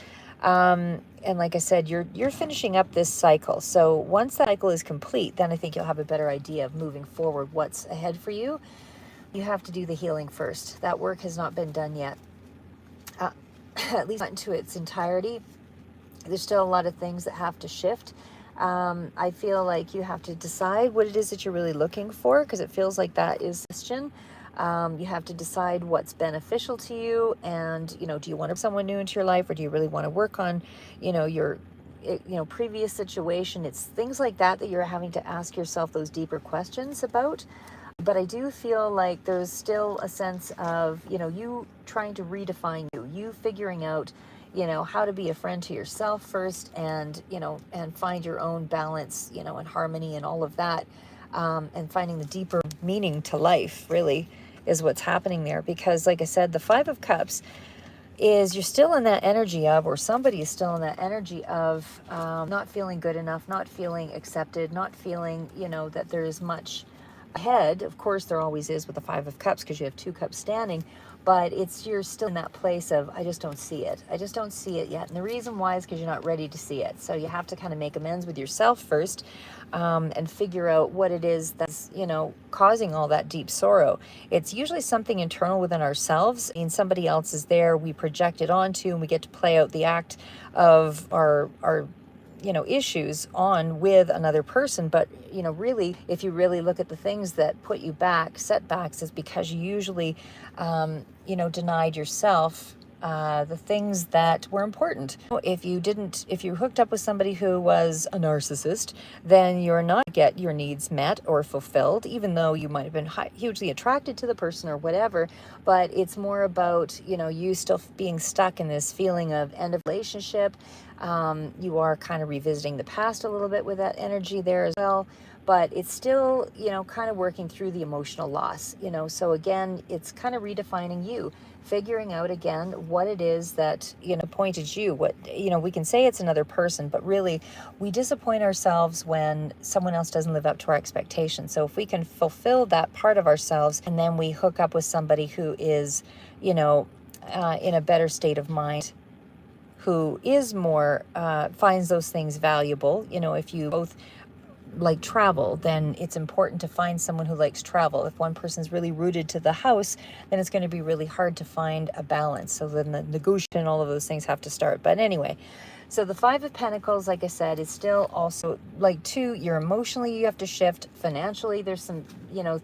And like I said, you're finishing up this cycle. So once that cycle is complete, then I think you'll have a better idea of moving forward, what's ahead for you. You have to do the healing first. That work has not been done yet, at least not into its entirety. There's still a lot of things that have to shift. I feel like you have to decide what it is that you're really looking for, because it feels like that is the question. You have to decide what's beneficial to you, and do you want to bring someone new into your life, or do you really want to work on your previous situation? It's things like that you're having to ask yourself those deeper questions about. But I do feel like there's still a sense of you trying to redefine you figuring out how to be a friend to yourself first, and and find your own balance, and harmony and all of that, and finding the deeper meaning to life really is what's happening there. Because like I said, the Five of Cups is, you're still in that energy of, or somebody is still in that energy of, not feeling good enough, not feeling accepted, not feeling that there is much ahead. Of course there always is with the Five of Cups, because you have two cups standing, but you're still in that place of, I just don't see it. I just don't see it yet. And the reason why is because you're not ready to see it. So you have to kind of make amends with yourself first, and figure out what it is that's, causing all that deep sorrow. It's usually something internal within ourselves. I mean, somebody else is there, we project it onto, and we get to play out the act of our issues on with another person. But really, if you really look at the things that put you back, setbacks, is because you usually denied yourself the things that were important. If you hooked up with somebody who was a narcissist, then you're not get your needs met or fulfilled, even though you might have been hugely attracted to the person or whatever. But it's more about you still being stuck in this feeling of end of relationship. You are kind of revisiting the past a little bit with that energy there as well, but it's still kind of working through the emotional loss. So again, it's kind of redefining you, figuring out again what it is that appointed you. What we can say it's another person, but really we disappoint ourselves when someone else doesn't live up to our expectations. So if we can fulfill that part of ourselves, and then we hook up with somebody who is in a better state of mind, who is more finds those things valuable. If you both like travel, then it's important to find someone who likes travel. If one person's really rooted to the house, then it's going to be really hard to find a balance. So then the negotiation and all of those things have to start. But anyway, so the Five of Pentacles, like I said, is still also like you're emotionally, you have to shift. Financially, there's some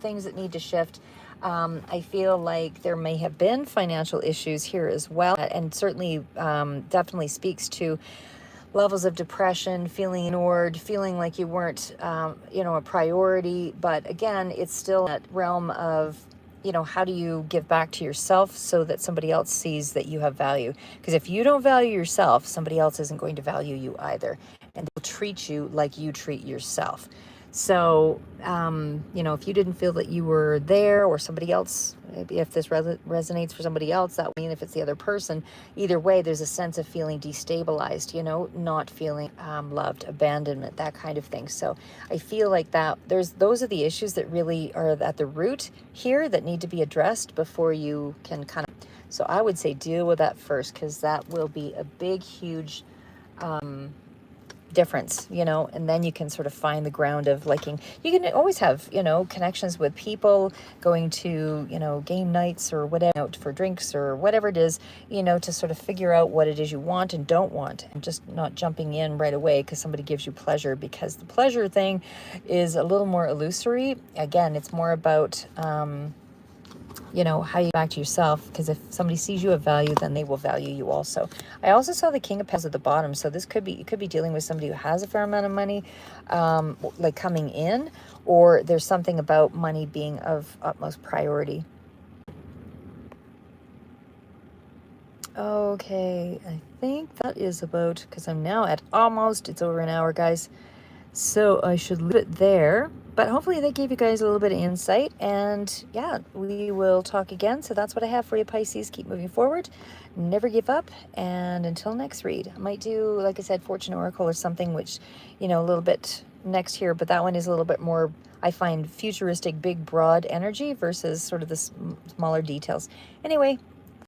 things that need to shift. I feel like there may have been financial issues here as well, and certainly definitely speaks to levels of depression, feeling ignored, feeling like you weren't, a priority. But again, it's still that realm of, how do you give back to yourself so that somebody else sees that you have value? Because if you don't value yourself, somebody else isn't going to value you either. And they'll treat you like you treat yourself. So, you know, if you didn't feel that you were there, or somebody else, maybe if this resonates for somebody else, that mean if it's the other person, either way, there's a sense of feeling destabilized, you know, not feeling loved, abandonment, that kind of thing. So I feel like that those are the issues that really are at the root here that need to be addressed before you can kind of, so I would say deal with that first, because that will be a big, huge difference, you know, and then you can sort of find the ground of liking. You can always have, you know, connections with people, going to, you know, game nights or whatever, out for drinks or whatever it is, you know, to sort of figure out what it is you want and don't want, and just not jumping in right away because somebody gives you pleasure, because the pleasure thing is a little more illusory. Again, it's more about you know, how you back to yourself, because if somebody sees you of value, then they will value you also. I also saw the King of Pentacles at the bottom, so this could be, you could be dealing with somebody who has a fair amount of money, like coming in, or there's something about money being of utmost priority. Okay, I think that is about, because I'm now at almost, it's over an hour, guys. So I should leave it there, but hopefully that gave you guys a little bit of insight, and yeah, we will talk again. So that's what I have for you, Pisces. Keep moving forward, never give up, and until next read, I might do, like I said, Fortune Oracle or something, which, you know, a little bit next here, but that one is a little bit more, I find, futuristic, big, broad energy versus sort of the smaller details. Anyway,